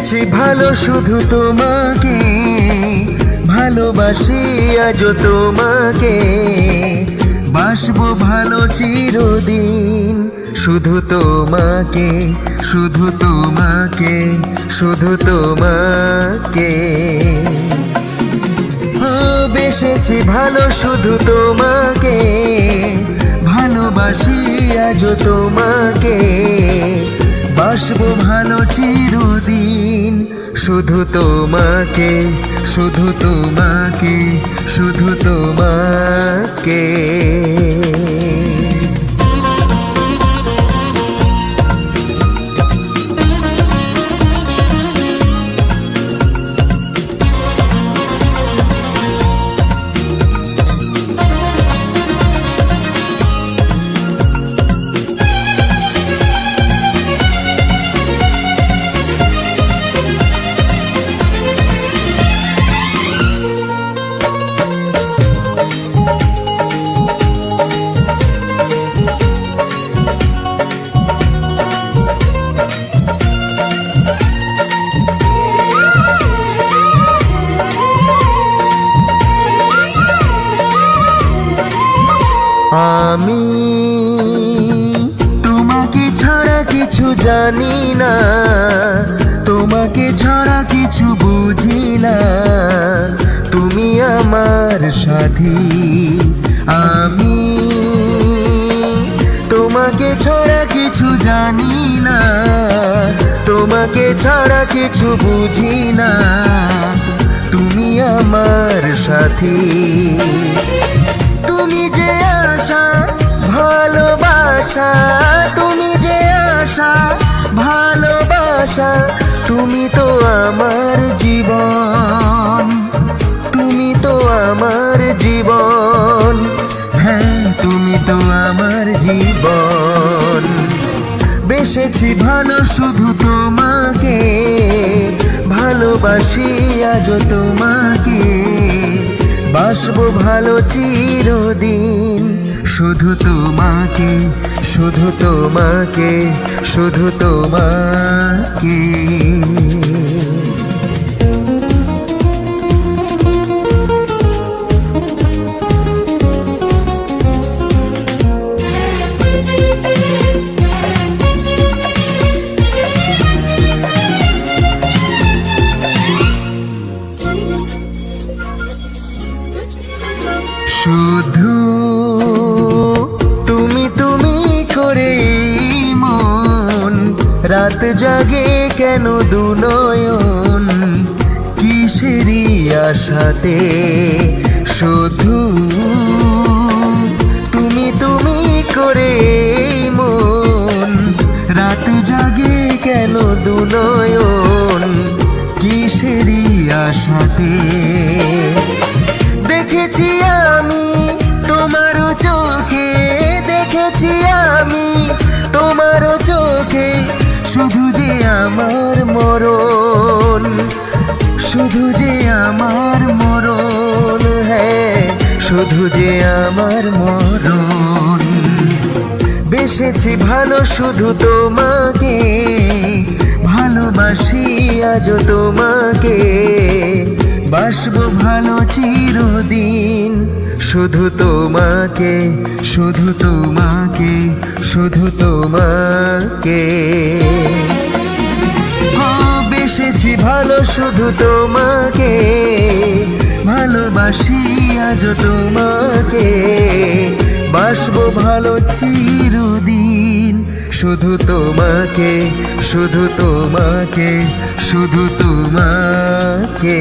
বেসেছি ভালো শুধু তোমাকে, ভালোবাসি আজ তোমাকে, বাসবো ভালো চিরদিন। শুধু তোমাকে, শুধু তোমাকে, শুধু তোমাকে। বেসেছি ভালো শুধু তোমাকে, ভালোবাসি আজ তোমাকে, বাসবো ভালো চিরদিন। শুধু তোমাকে, শুধু তোমাকে, শুধু তোমাকে। আমি তোমাকে ছাড়া কিছু জানি না, তোমাকে ছাড়া কিছু বুঝি না, তুমি আমার সাথী। আমি তোমাকে ছাড়া কিছু জানি না, তোমাকে ছাড়া কিছু বুঝি না, তুমি আমার সাথী। তুমি যে আশা ভালোবাসা, তুমি যে আশা ভালোবাসা, তুমি তো আমার জীবন, তুমি তো আমার জীবন, হ্যাঁ তুমি তো আমার জীবন। বেসেছি ভালো শুধু তোমাকে, ভালোবাসি আজ তোমাকে, বাসবো ভালো চিরদিন। শুধু তোমাকে, শুধু তোমাকে, শুধু তোমাকে। শুধু তুমি তুমি করে মন, রাত জাগে কেন দুনয়ন, কিসেরই আশাতে। শুধু তুমি তুমি করে মন, রাত জাগে কেন দুনয়ন, কিসেরই আশাতে। দেখেছি আমি তোমার চোখে, দেখেছি আমি তোমার চোখে, শুধু যে আমার মরণ, শুধু যে আমার মরণ, হ্যাঁ শুধু যে আমার মরণ। বেসেছি ভালো শুধু তোমাকে, ভালোবাসি আজ তোমাকে, বাসবো ভালো চিরদিন। শুধু তোমাকে, শুধু তোমাকে, শুধু তোমাকে। বেসেছি ভালো শুধু তোমাকে, ভালোবাসি আজ তোমাকে, বাসবো ভালো চিরদিন। শুধু তোমাকে, শুধু তোমাকে, শুধু তোমাকে।